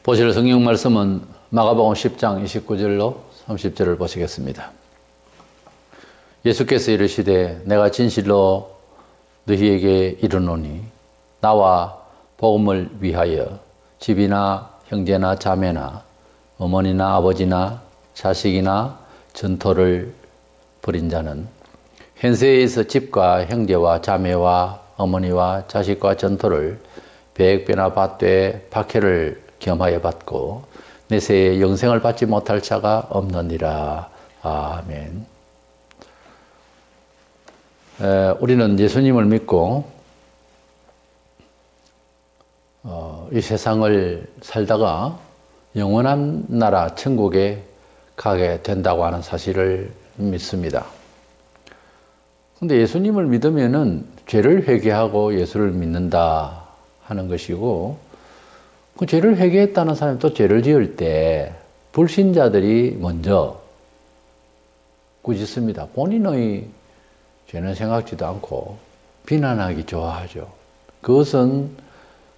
보실 성경 말씀은 마가복음 10장 29절로 30절을 보시겠습니다. 예수께서 이르시되 내가 진실로 너희에게 이르노니 나와 복음을 위하여 집이나 형제나 자매나 어머니나 아버지나 자식이나 전토를 벌인 자는 현세에서 집과 형제와 자매와 어머니와 자식과 전토를 100배나 받되 박해를 겸하여 받고 내세에 영생을 받지 못할 자가 없느니라. 아멘. 우리는 예수님을 믿고 이 세상을 살다가 영원한 나라 천국에 가게 된다고 하는 사실을 믿습니다. 근데 예수님을 믿으면은 죄를 회개하고 예수를 믿는다 하는 것이고, 그 죄를 회개했다는 사람이 또 죄를 지을 때 불신자들이 먼저 꾸짖습니다. 본인의 죄는 생각지도 않고 비난하기 좋아하죠. 그것은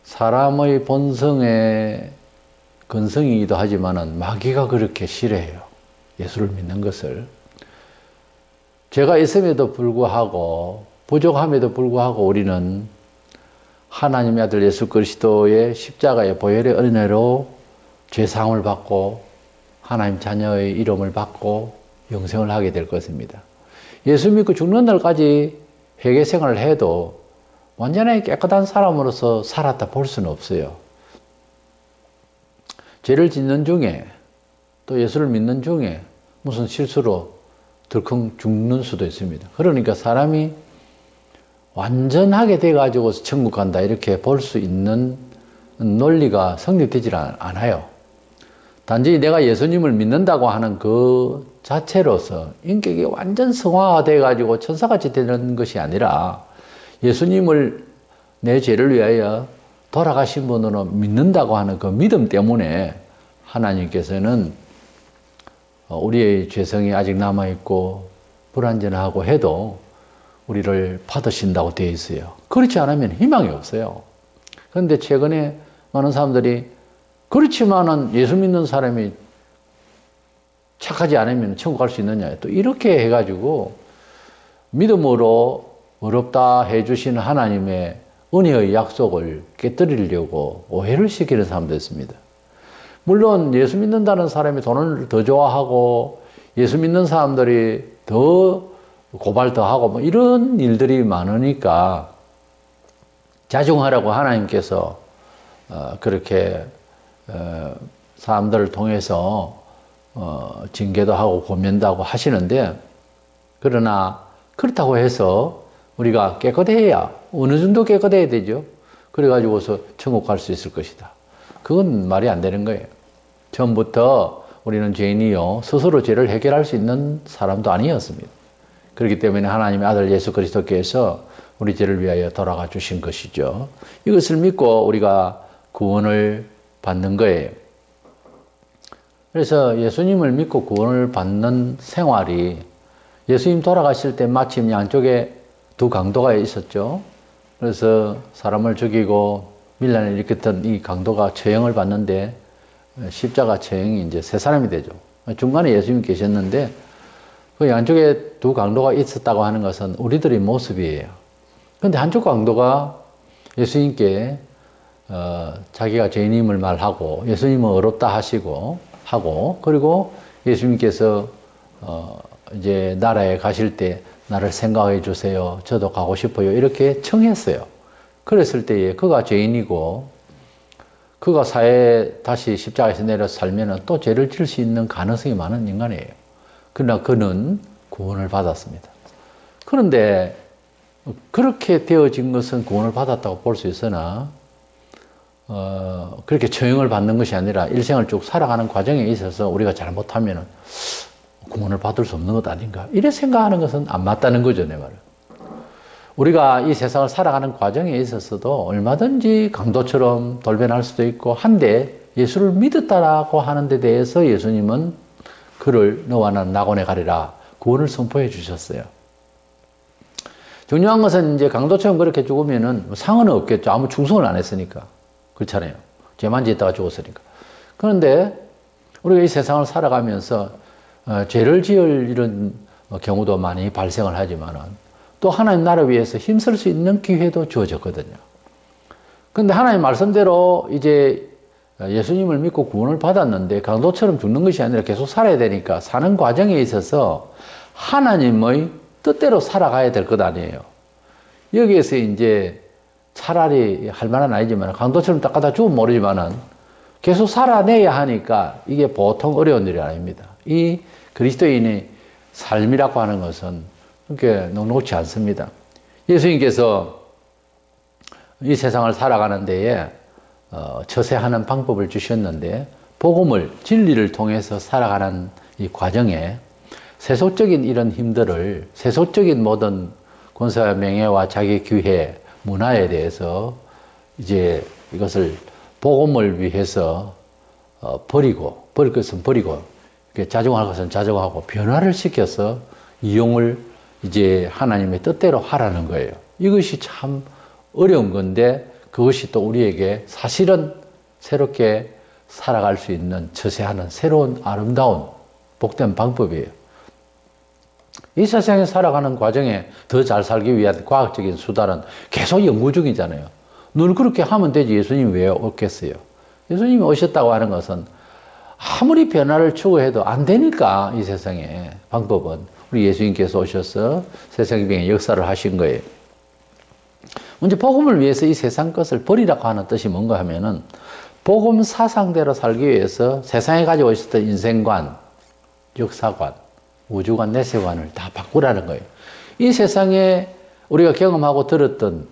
사람의 본성의 근성이기도 하지만은 마귀가 그렇게 싫어해요. 예수를 믿는 것을. 죄가 있음에도 불구하고 부족함에도 불구하고 우리는 하나님의 아들 예수 그리스도의 십자가의 보혈의 은혜로 죄사함을 받고 하나님 자녀의 이름을 받고 영생을 하게 될 것입니다. 예수 믿고 죽는 날까지 회개 생활을 해도 완전히 깨끗한 사람으로서 살았다 볼 수는 없어요. 죄를 짓는 중에 또 예수를 믿는 중에 무슨 실수로 들컹 죽는 수도 있습니다. 그러니까 사람이 완전하게 돼가지고 천국 간다 이렇게 볼 수 있는 논리가 성립되질 않아요. 단지 내가 예수님을 믿는다고 하는 그 자체로서 인격이 완전 성화돼가지고 천사같이 되는 것이 아니라 예수님을 내 죄를 위하여 돌아가신 분으로 믿는다고 하는 그 믿음 때문에 하나님께서는 우리의 죄성이 아직 남아있고 불완전하고 해도 우리를 받으신다고 되어 있어요. 그렇지 않으면 희망이 없어요. 그런데 최근에 많은 사람들이 그렇지만은 예수 믿는 사람이 착하지 않으면 천국 갈 수 있느냐. 또 이렇게 해가지고 믿음으로 어렵다 해주신 하나님의 은혜의 약속을 깨뜨리려고 오해를 시키는 사람도 있습니다. 물론 예수 믿는다는 사람이 돈을 더 좋아하고 예수 믿는 사람들이 더 고발 더 하고 뭐 이런 일들이 많으니까 자중하라고 하나님께서 그렇게 사람들을 통해서 징계도 하고 고면도 하고 하시는데, 그러나 그렇다고 해서 우리가 깨끗해야 어느 정도 깨끗해야 되죠. 그래가지고서 천국 갈 수 있을 것이다. 그건 말이 안 되는 거예요. 처음부터 우리는 죄인이요 스스로 죄를 해결할 수 있는 사람도 아니었습니다. 그렇기 때문에 하나님의 아들 예수 그리스도께서 우리 죄를 위하여 돌아가 주신 것이죠. 이것을 믿고 우리가 구원을 받는 거예요. 그래서 예수님을 믿고 구원을 받는 생활이, 예수님 돌아가실 때 마침 양쪽에 두 강도가 있었죠. 그래서 사람을 죽이고 밀란을 일으켰던 이 강도가 처형을 받는데 십자가 처형이 이제 세 사람이 되죠. 중간에 예수님 계셨는데 그 양쪽에 두 강도가 있었다고 하는 것은 우리들의 모습이에요. 그런데 한쪽 강도가 예수님께 자기가 죄인임을 말하고 예수님은 어렵다 하고 그리고 예수님께서 이제 나라에 가실 때 나를 생각해 주세요. 저도 가고 싶어요. 이렇게 청했어요. 그랬을 때에 그가 죄인이고 그가 사회에 다시 십자가에서 내려서 살면 또 죄를 지을 수 있는 가능성이 많은 인간이에요. 그러나 그는 구원을 받았습니다. 그런데 그렇게 되어진 것은 구원을 받았다고 볼 수 있으나 그렇게 처형을 받는 것이 아니라 일생을 쭉 살아가는 과정에 있어서 우리가 잘못하면 구원을 받을 수 없는 것 아닌가 이래 생각하는 것은 안 맞다는 거죠. 내 말은. 우리가 이 세상을 살아가는 과정에 있어서도 얼마든지 강도처럼 돌변할 수도 있고 한데 예수를 믿었다라고 하는 데 대해서 예수님은 그를 너와 나는 낙원에 가리라 구원을 선포해 주셨어요. 중요한 것은 이제 강도처럼 그렇게 죽으면은 상은 없겠죠. 아무 충성을 안 했으니까. 그렇잖아요. 죄만 짓다가 죽었으니까. 그런데 우리가 이 세상을 살아가면서 죄를 지을 이런 경우도 많이 발생을 하지만은 또 하나님 나라 위해서 힘쓸 수 있는 기회도 주어졌거든요. 그런데 하나님 말씀대로 이제 예수님을 믿고 구원을 받았는데 강도처럼 죽는 것이 아니라 계속 살아야 되니까 사는 과정에 있어서 하나님의 뜻대로 살아가야 될 것 아니에요. 여기에서 이제 차라리 할 만은 아니지만 강도처럼 딱 갖다 죽으면 모르지만은 계속 살아내야 하니까 이게 보통 어려운 일이 아닙니다. 이 그리스도인의 삶이라고 하는 것은 그렇게 녹록지 않습니다. 예수님께서 이 세상을 살아가는 데에 처세하는 방법을 주셨는데 복음을 진리를 통해서 살아가는 이 과정에 세속적인 이런 힘들을 세속적인 모든 권세와 명예와 자기 기회 문화에 대해서 이제 이것을 복음을 위해서 버릴 것은 버리고 자중할 것은 자중하고 변화를 시켜서 이용을 이제 하나님의 뜻대로 하라는 거예요. 이것이 참 어려운 건데 그것이 또 우리에게 사실은 새롭게 살아갈 수 있는 처세하는 새로운 아름다운 복된 방법이에요. 이 세상에 살아가는 과정에 더 잘 살기 위한 과학적인 수단은 계속 연구 중이잖아요. 늘 그렇게 하면 되지 예수님이 왜 없겠어요? 예수님이 오셨다고 하는 것은 아무리 변화를 추구해도 안 되니까 이 세상에 방법은 우리 예수님께서 오셔서 세상 병에 역사를 하신 거예요. 먼저 복음을 위해서 이 세상 것을 버리라고 하는 뜻이 뭔가 하면은 복음 사상대로 살기 위해서 세상에 가지고 있었던 인생관, 역사관, 우주관, 내세관을 다 바꾸라는 거예요. 이 세상에 우리가 경험하고 들었던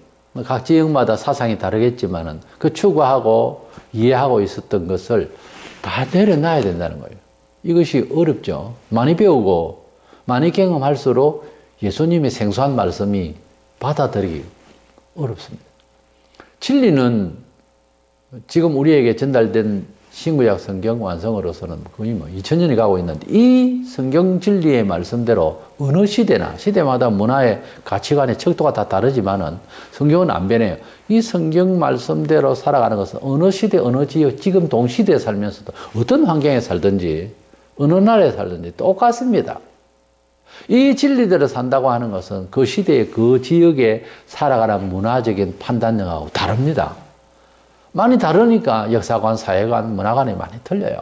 각 지역마다 사상이 다르겠지만은 그 추구하고 이해하고 있었던 것을 다 내려놔야 된다는 거예요. 이것이 어렵죠. 많이 배우고 많이 경험할수록 예수님의 생소한 말씀이 받아들이기 어렵습니다. 진리는 지금 우리에게 전달된 신구약 성경 완성으로서는 거의 2000년이 가고 있는데 이 성경 진리의 말씀대로 어느 시대나 시대마다 문화의 가치관의 척도가 다 다르지만은 성경은 안 변해요. 이 성경 말씀대로 살아가는 것은 어느 시대 어느 지역 지금 동시대에 살면서도 어떤 환경에 살든지 어느 나라에 살든지 똑같습니다. 이 진리대로 산다고 하는 것은 그 시대의 그 지역에 살아가는 문화적인 판단력하고 다릅니다. 많이 다르니까 역사관, 사회관, 문화관이 많이 틀려요.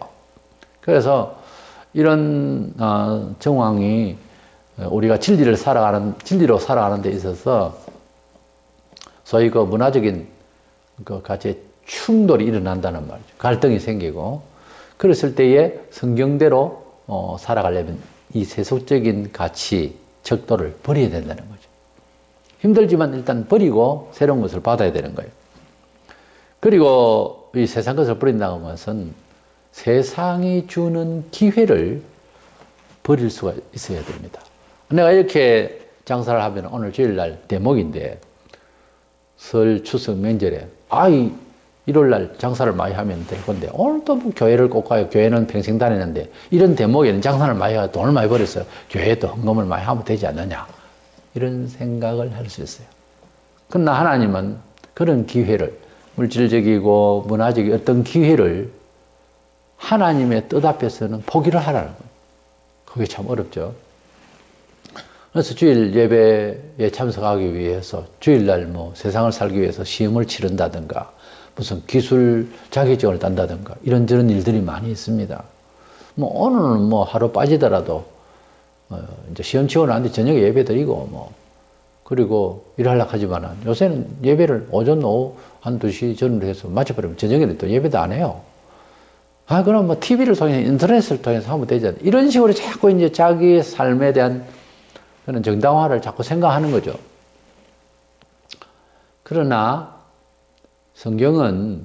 그래서 이런 정황이 우리가 진리로 살아가는 데 있어서 소위 그 문화적인 그 가치의 충돌이 일어난다는 말이죠. 갈등이 생기고 그랬을 때에 성경대로 살아가려면 이 세속적인 가치, 척도를 버려야 된다는 거죠. 힘들지만 일단 버리고 새로운 것을 받아야 되는 거예요. 그리고 이 세상 것을 버린다는 것은 세상이 주는 기회를 버릴 수가 있어야 됩니다. 내가 이렇게 장사를 하면 오늘 주일날 대목인데 설, 추석, 명절에 일요일날 장사를 많이 하면 될 건데 오늘 또 뭐 교회를 꼭 가요. 교회는 평생 다니는데 이런 대목에는 장사를 많이 하고 돈을 많이 벌었어요. 교회도 헌금을 많이 하면 되지 않느냐 이런 생각을 할 수 있어요. 그러나 하나님은 그런 기회를 물질적이고 문화적인 어떤 기회를 하나님의 뜻 앞에서는 포기를 하라는 거예요. 그게 참 어렵죠. 그래서 주일 예배에 참석하기 위해서 주일날 세상을 살기 위해서 시험을 치른다든가 무슨 기술 자격증을 딴다든가 이런저런 일들이 많이 있습니다. 오늘은 하루 빠지더라도 이제 시험 치고 나는데 저녁에 예배 드리고 그리고 일하려고 하지만은 요새는 예배를 오전 오후 한 2시 전으로 해서 마쳐버리면 저녁에는 또 예배도 안 해요. 그럼 TV를 통해서 인터넷을 통해서 하면 되잖아요. 이런 식으로 자꾸 이제 자기의 삶에 대한 그런 정당화를 자꾸 생각하는 거죠. 그러나 성경은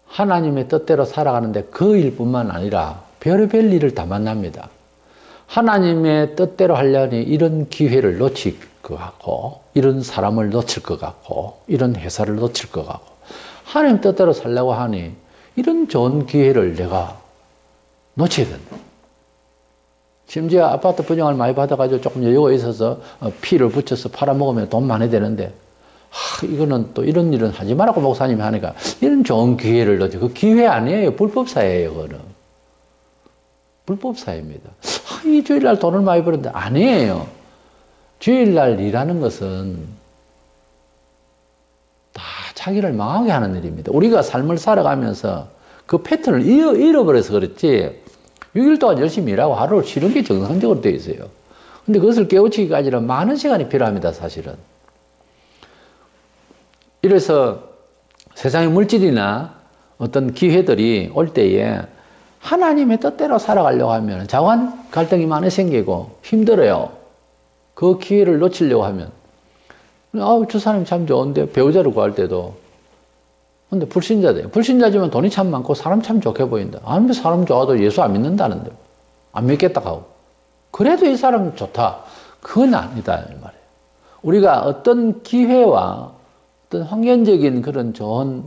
하나님의 뜻대로 살아가는데 그 일뿐만 아니라 별의별 일을 다 만납니다. 하나님의 뜻대로 하려니 이런 기회를 놓칠 것 같고 이런 사람을 놓칠 것 같고 이런 회사를 놓칠 것 같고 하나님 뜻대로 살려고 하니 이런 좋은 기회를 내가 놓쳐야 된다. 심지어 아파트 분양을 많이 받아가지고 조금 여유가 있어서 피를 붙여서 팔아먹으면 돈 많이 되는데 이거는 또 이런 일은 하지 말라고 목사님이 하니까 이런 좋은 기회를 넣죠. 그 기회 아니에요. 불법사예요, 그거는. 불법사입니다. 이 주일날 돈을 많이 벌었는데 아니에요. 주일날 일하는 것은 다 자기를 망하게 하는 일입니다. 우리가 삶을 살아가면서 그 패턴을 잃어버려서 그렇지 6일 동안 열심히 일하고 하루를 쉬는 게 정상적으로 되어 있어요. 근데 그것을 깨우치기까지는 많은 시간이 필요합니다, 사실은. 이래서 세상의 물질이나 어떤 기회들이 올 때에 하나님의 뜻대로 살아가려고 하면 자관 갈등이 많이 생기고 힘들어요. 그 기회를 놓치려고 하면 저 사람이 참 좋은데 배우자를 구할 때도 근데 불신자돼요. 불신자지만 돈이 참 많고 사람 참 좋게 보인다. 아무리 사람 좋아도 예수 안 믿는다는데 안 믿겠다 하고 그래도 이 사람 좋다. 그건 아니다 이 말이에요. 우리가 어떤 기회와 어떤 환경적인 그런 좋은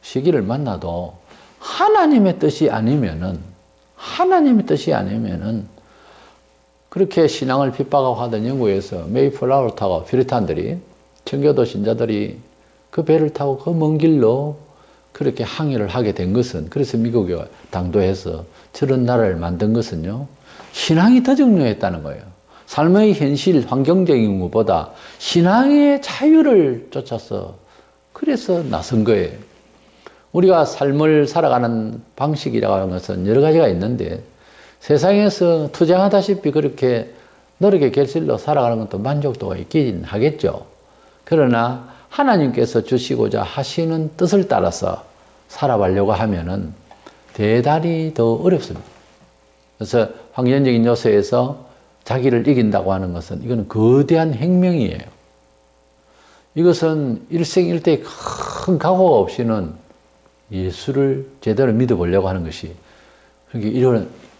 시기를 만나도 하나님의 뜻이 아니면은 그렇게 신앙을 핍박하고 하던 영국에서 메이플라워를 타고 퓨리탄들이 청교도 신자들이 그 배를 타고 그 먼 길로 그렇게 항해를 하게 된 것은 그래서 미국이 당도해서 저런 나라를 만든 것은요 신앙이 더 중요했다는 거예요. 삶의 현실 환경적인 것보다 신앙의 자유를 쫓아서 그래서 나선 거예요. 우리가 삶을 살아가는 방식이라고 하는 것은 여러 가지가 있는데 세상에서 투쟁하다시피 그렇게 노력의 결실로 살아가는 것도 만족도가 있긴 하겠죠. 그러나 하나님께서 주시고자 하시는 뜻을 따라서 살아가려고 하면은 대단히 더 어렵습니다. 그래서 환경적인 요소에서 자기를 이긴다고 하는 것은 이거는 거대한 혁명이에요. 이것은 일생일대의 큰 각오가 없이는 예수를 제대로 믿어보려고 하는 것이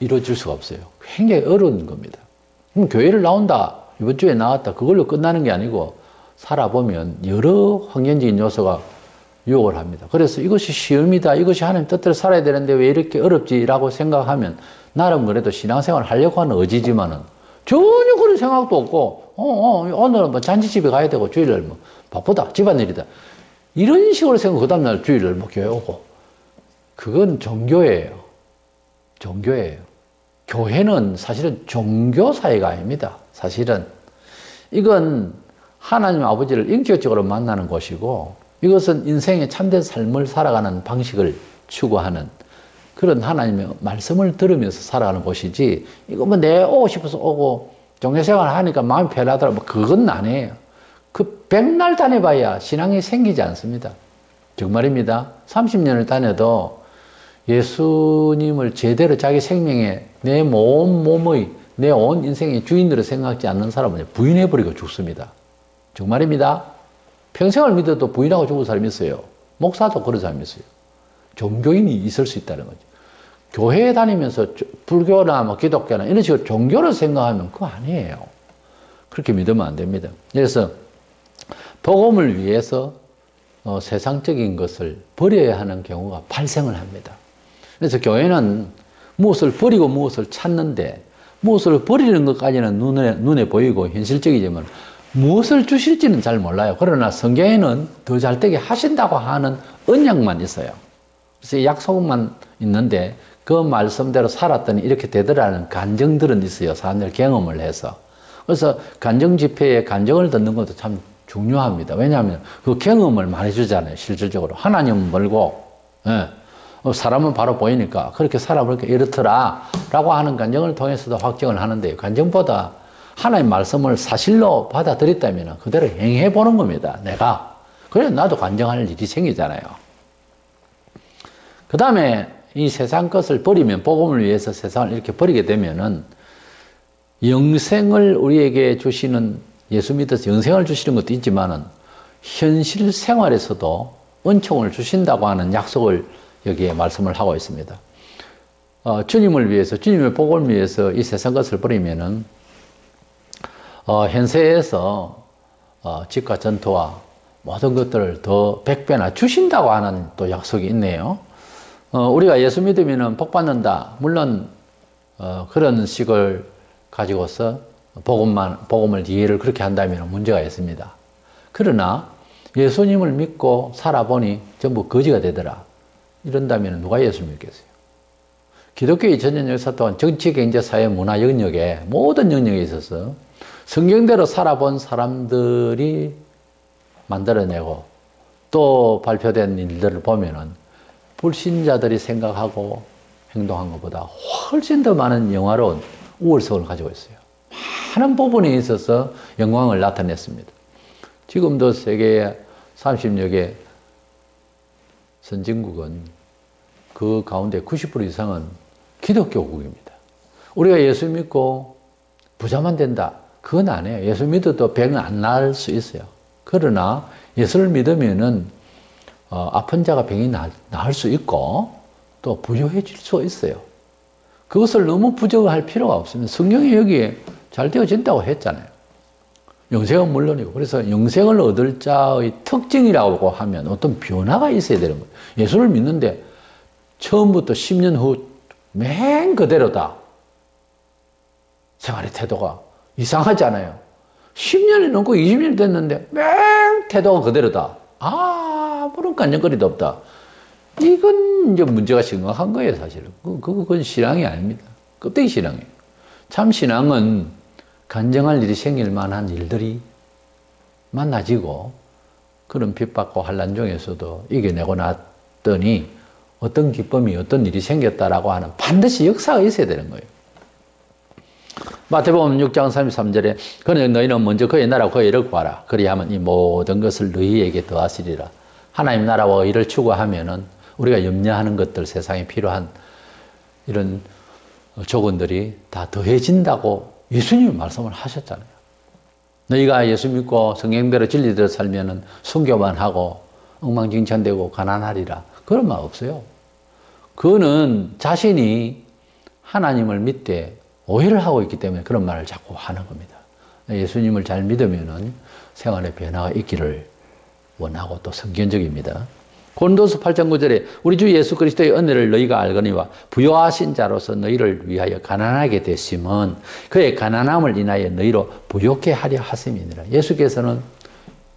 이루어질 수가 없어요. 굉장히 어려운 겁니다. 그럼 교회를 나온다, 이번 주에 나왔다, 그걸로 끝나는 게 아니고 살아보면 여러 환경적인 요소가 유혹을 합니다. 그래서 이것이 시험이다, 이것이 하나님 뜻대로 살아야 되는데 왜 이렇게 어렵지라고 생각하면 나름 그래도 신앙생활을 하려고 하는 의지지만은 전혀 그런 생각도 없고 오늘은 뭐 잔치집에 가야 되고 주일날 뭐 바쁘다, 집안일이다 이런 식으로 생각하고 그 다음날 주일날 뭐 교회 오고 그건 종교예요. 교회는 사실은 종교사회가 아닙니다. 사실은 이건 하나님 아버지를 인격적으로 만나는 곳이고 이것은 인생의 참된 삶을 살아가는 방식을 추구하는 그런 하나님의 말씀을 들으면서 살아가는 곳이지 이거 뭐 내 오고 싶어서 오고 종교생활 하니까 마음이 편하더라 뭐 그건 아니에요. 그 백날 다녀봐야 신앙이 생기지 않습니다. 정말입니다. 30년을 다녀도 예수님을 제대로 자기 생명의 내 몸의 내 온 인생의 주인으로 생각하지 않는 사람은 부인해버리고 죽습니다. 정말입니다. 평생을 믿어도 부인하고 죽은 사람이 있어요. 목사도 그런 사람이 있어요. 종교인이 있을 수 있다는 거죠. 교회에 다니면서 불교나 뭐 기독교나 이런 식으로 종교를 생각하면 그거 아니에요. 그렇게 믿으면 안 됩니다. 그래서 복음을 위해서 세상적인 것을 버려야 하는 경우가 발생을 합니다. 그래서 교회는 무엇을 버리고 무엇을 찾는데 무엇을 버리는 것까지는 눈에 보이고 현실적이지만 무엇을 주실지는 잘 몰라요. 그러나 성경에는 더 잘되게 하신다고 하는 언약만 있어요. 그래서 약속만 있는데 그 말씀대로 살았더니 이렇게 되더라는 간증들은 있어요. 사람들 경험을 해서. 그래서 간증 집회에 간증을 듣는 것도 참 중요합니다. 왜냐하면 그 경험을 말해주잖아요. 실질적으로. 하나님은 멀고 사람은 바로 보이니까 그렇게 살아보니까 이렇더라 라고 하는 간증을 통해서도 확증을 하는데요. 간증보다 하나님 말씀을 사실로 받아들였다면 그대로 행해보는 겁니다. 내가. 그래서 나도 간증할 일이 생기잖아요. 그 다음에 이 세상 것을 버리면 복음을 위해서 세상을 이렇게 버리게 되면은 영생을 우리에게 주시는 예수 믿어서 영생을 주시는 것도 있지만은 현실 생활에서도 은총을 주신다고 하는 약속을 여기에 말씀을 하고 있습니다. 주님을 위해서, 주님의 복음을 위해서 이 세상 것을 버리면은 현세에서 집과 전토와 모든 것들을 더 100배나 주신다고 하는 또 약속이 있네요. 우리가 예수 믿으면 복 받는다. 물론 그런 식을 가지고서 복음을 이해를 그렇게 한다면 문제가 있습니다. 그러나 예수님을 믿고 살아보니 전부 거지가 되더라. 이런다면 누가 예수 믿겠어요? 기독교 2000년 역사 동안 정치, 경제, 사회, 문화 영역에 모든 영역에 있어서 성경대로 살아본 사람들이 만들어내고 또 발표된 일들을 보면은 불신자들이 생각하고 행동한 것보다 훨씬 더 많은 영화로운 우월성을 가지고 있어요. 많은 부분에 있어서 영광을 나타냈습니다. 지금도 세계 30여 개 선진국은 그 가운데 90% 이상은 기독교국입니다. 우리가 예수 믿고 부자만 된다. 그건 아니에요. 예수 믿어도 병은 안 날 수 있어요. 그러나 예수를 믿으면은 아픈 자가 병이 나을 수 있고 또 부유해질 수 있어요. 그것을 너무 부정할 필요가 없습니다. 성경이 여기에 잘 되어진다고 했잖아요. 영생은 물론이고. 그래서 영생을 얻을 자의 특징이라고 하면 어떤 변화가 있어야 되는 거예요. 예수를 믿는데 처음부터 10년 후 맨 그대로다. 생활의 태도가 이상하잖아요. 10년이 넘고 20년이 됐는데 맨 태도가 그대로다. 아무런 간증거리도 없다. 이건 이제 문제가 심각한 거예요, 사실은. 그건 신앙이 아닙니다. 껍데기 신앙이에요. 참 신앙은 간증할 일이 생길 만한 일들이 만나지고 그런 핍박과 환난 중에서도 이겨내고 났더니 어떤 기쁨이 어떤 일이 생겼다라고 하는 반드시 역사가 있어야 되는 거예요. 마태복음 6장 33절에 그는 너희는 먼저 그의 나라와 그의 의를 구하라. 그리하면 이 모든 것을 너희에게 더하시리라. 하나님 나라와 의를 추구하면은 우리가 염려하는 것들, 세상에 필요한 이런 조건들이 다 더해진다고 예수님이 말씀을 하셨잖아요. 너희가 예수 믿고 성경대로 진리대로 살면은 순교만 하고 엉망진창되고 가난하리라. 그런 말 없어요. 그거는 자신이 하나님을 믿되 오해를 하고 있기 때문에 그런 말을 자꾸 하는 겁니다. 예수님을 잘 믿으면은 생활의 변화가 있기를 원하고 또 성경적입니다. 고린도서 8장 9절에 우리 주 예수 그리스도의 은혜를 너희가 알거니와 부요하신 자로서 너희를 위하여 가난하게 되심은 그의 가난함을 인하여 너희로 부요케 하려 하심이니라. 예수께서는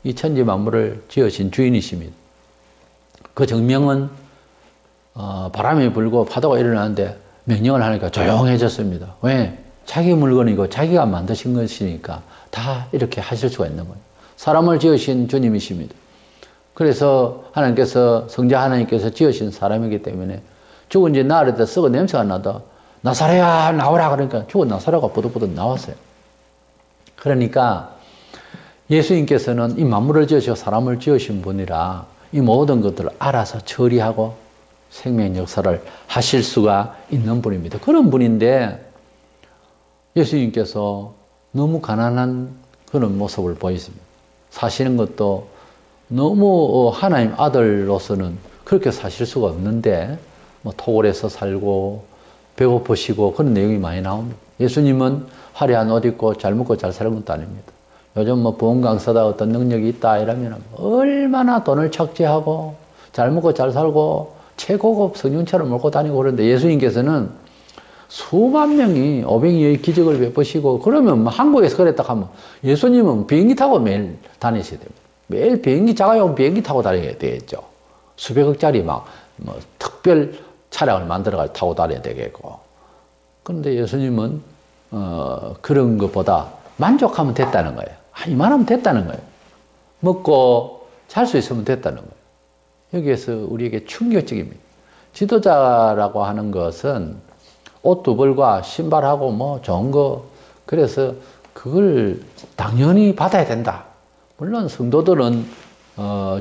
이 천지 만물을 지으신 주인이십니다. 그 정명은 바람이 불고 파도가 일어나는데 명령을 하니까 조용해졌습니다. 왜? 자기 물건이고 자기가 만드신 것이니까 다 이렇게 하실 수가 있는 거예요. 사람을 지으신 주님이십니다. 그래서 하나님께서 성자 하나님께서 지으신 사람이기 때문에 죽은 지 나흘에다 썩은 냄새가 나다. 나사로야 나오라 그러니까 죽은 나사로가 부득부득 나왔어요. 그러니까 예수님께서는 이 만물을 지으시고 사람을 지으신 분이라 이 모든 것들을 알아서 처리하고 생명 역사를 하실 수가 있는 분입니다. 그런 분인데 예수님께서 너무 가난한 그런 모습을 보이십니다. 사시는 것도 너무 하나님 아들로서는 그렇게 사실 수가 없는데 뭐 토굴에서 살고 배고프시고 그런 내용이 많이 나옵니다. 예수님은 화려한 옷 입고 잘 먹고 잘 사는 것도 아닙니다. 요즘 뭐 보험 강사다 어떤 능력이 있다 이러면 얼마나 돈을 착취하고 잘 먹고 잘 살고 최고급 성윤차를 몰고 다니고 그러는데 예수님께서는 수만 명이 500여의 기적을 베푸시고 그러면 뭐 한국에서 그랬다 하면 예수님은 비행기 타고 매일 다니셔야 됩니다. 매일 비행기 작아요 비행기 타고 다녀야 되겠죠. 수백억짜리 막 뭐 특별 차량을 만들어 타고 다녀야 되겠고. 그런데 예수님은 그런 것보다 만족하면 됐다는 거예요. 이만하면 됐다는 거예요. 먹고 잘 수 있으면 됐다는 거예요. 여기에서 우리에게 충격적입니다. 지도자라고 하는 것은 옷 두 벌과 신발하고 뭐 좋은 거 그래서 그걸 당연히 받아야 된다. 물론 성도들은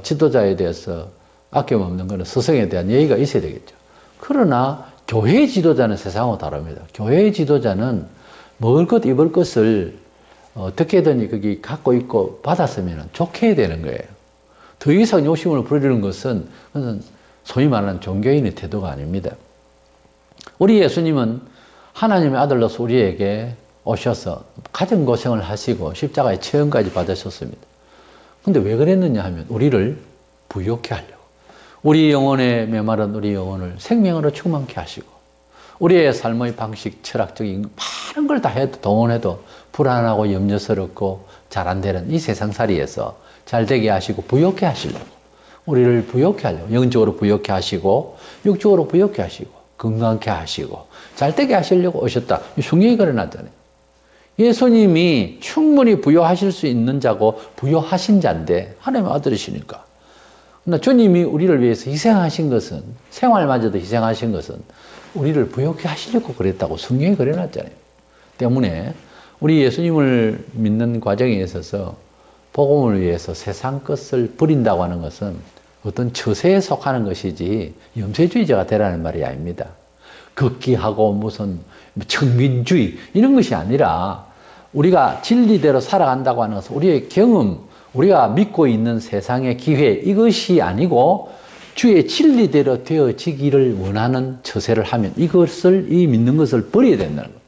지도자에 대해서 아낌없는 것은 스승에 대한 예의가 있어야 되겠죠. 그러나 교회 지도자는 세상하고 다릅니다. 교회 지도자는 먹을 것 입을 것을 어떻게든 거기 갖고 있고 받았으면 좋게 해야 되는 거예요. 더 이상 욕심을 부리는 것은 소위 말하는 종교인의 태도가 아닙니다. 우리 예수님은 하나님의 아들로서 우리에게 오셔서 가정 고생을 하시고 십자가의 체험까지 받으셨습니다. 근데 왜 그랬느냐 하면 우리를 부욕케 하려고. 우리 영혼에 메마른 우리 영혼을 생명으로 충만케 하시고 우리의 삶의 방식, 철학적인 많은 걸 다 해도 동원해도 불안하고 염려스럽고 잘 안 되는 이 세상살이에서 잘 되게 하시고 부욕해 하시려고. 우리를 부욕해 하려고. 영적으로 부욕해 하시고 육적으로 부욕해 하시고 건강케 하시고 잘 되게 하시려고 오셨다. 성경이 그려놨잖아요. 예수님이 충분히 부요하실 수 있는 자고 부요하신 자인데 하나님의 아들이시니까. 그러나 주님이 우리를 위해서 희생하신 것은 생활마저도 희생하신 것은 우리를 부요케 하시려고 그랬다고 성경이 그려놨잖아요. 때문에 우리 예수님을 믿는 과정에 있어서 복음을 위해서 세상 것을 버린다고 하는 것은 어떤 처세에 속하는 것이지 염세주의자가 되라는 말이 아닙니다. 극기하고 무슨 청민주의 이런 것이 아니라 우리가 진리대로 살아간다고 하는 것은 우리의 경험, 우리가 믿고 있는 세상의 기회 이것이 아니고 주의 진리대로 되어지기를 원하는 처세를 하면 이것을 이 믿는 것을 버려야 된다는 거예요.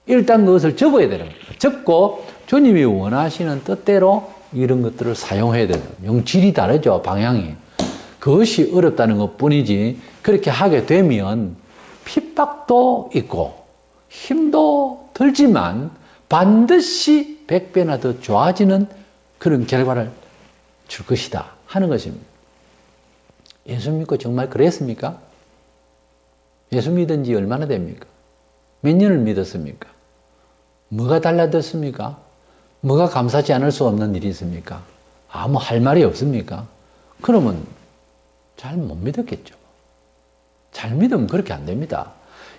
일단 그것을 접어야 되는 거예요. 접고 주님이 원하시는 뜻대로 이런 것들을 사용해야 되는 거예요. 영질이 다르죠, 방향이. 그것이 어렵다는 것뿐이지 그렇게 하게 되면 핍박도 있고 힘도 들지만 반드시 100배나 더 좋아지는 그런 결과를 줄 것이다 하는 것입니다. 예수 믿고 정말 그랬습니까? 예수 믿은 지 얼마나 됩니까? 몇 년을 믿었습니까? 뭐가 달라졌습니까? 뭐가 감사하지 않을 수 없는 일이 있습니까? 아무 할 말이 없습니까? 그러면 잘 못 믿었겠죠. 잘 믿으면 그렇게 안 됩니다.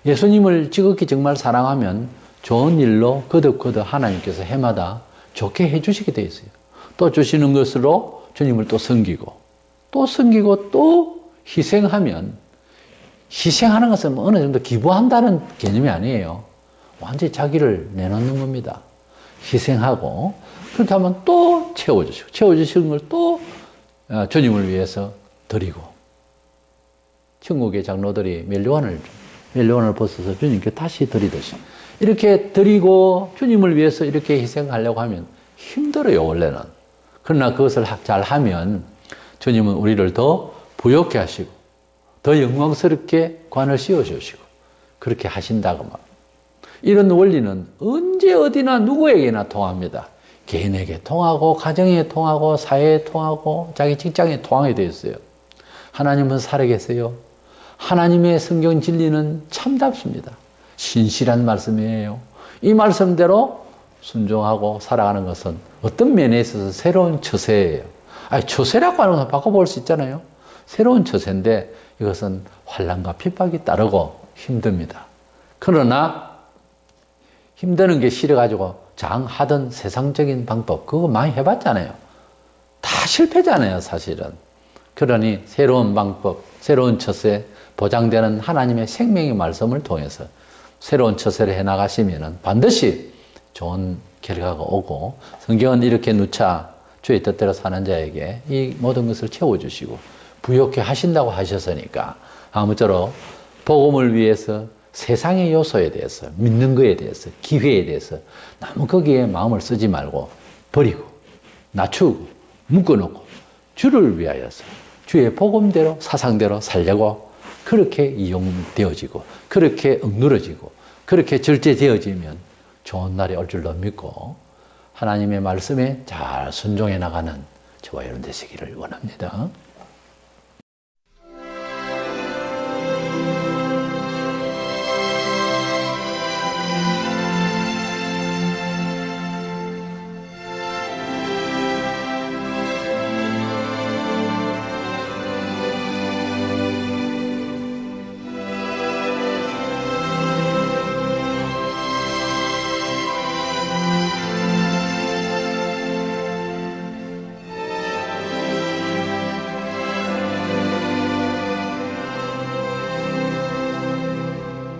예수님을 지극히 정말 사랑하면 좋은 일로 거듭거듭 하나님께서 해마다 좋게 해주시게 되어 있어요. 또 주시는 것으로 주님을 또 섬기고 또 희생하면 희생하는 것은 어느 정도 기부한다는 개념이 아니에요. 완전히 자기를 내놓는 겁니다. 희생하고 그렇게 하면 또 채워주시는 걸 또 주님을 위해서 드리고 천국의 장로들이 멜로wan을 벗어서 주님께 다시 드리듯이 이렇게 드리고 주님을 위해서 이렇게 희생하려고 하면 힘들어요, 원래는. 그러나 그것을 잘 하면 주님은 우리를 더 부욕케 하시고 더 영광스럽게 관을 씌워주시고 그렇게 하신다고 말. 이런 원리는 언제 어디나 누구에게나 통합니다. 개인에게 통하고 가정에 통하고 사회에 통하고 자기 직장에 통하게 되어 있어요. 하나님은 살아계세요. 하나님의 성경 진리는 참답습니다. 신실한 말씀이에요. 이 말씀대로 순종하고 살아가는 것은 어떤 면에 있어서 새로운 처세예요. 처세라고 하는 건 바꿔볼 수 있잖아요. 새로운 처세인데 이것은 환난과 핍박이 따르고 힘듭니다. 그러나 힘드는 게 싫어가지고 장하던 세상적인 방법 그거 많이 해봤잖아요. 다 실패잖아요, 사실은. 그러니 새로운 방법, 새로운 처세, 보장되는 하나님의 생명의 말씀을 통해서 새로운 처세를 해나가시면 반드시 좋은 결과가 오고 성경은 이렇게 누차 주의 뜻대로 사는 자에게 이 모든 것을 채워주시고 부욕케 하신다고 하셨으니까 아무쪼록 복음을 위해서 세상의 요소에 대해서 믿는 거에 대해서 기회에 대해서 너무 거기에 마음을 쓰지 말고 버리고 낮추고 묶어놓고 주를 위하여서 주의 복음대로 사상대로 살려고 그렇게 이용되어지고 그렇게 억누러지고 그렇게 절제되어지면 좋은 날이 올 줄로 믿고 하나님의 말씀에 잘 순종해 나가는 저와 여러분 되시기를 원합니다.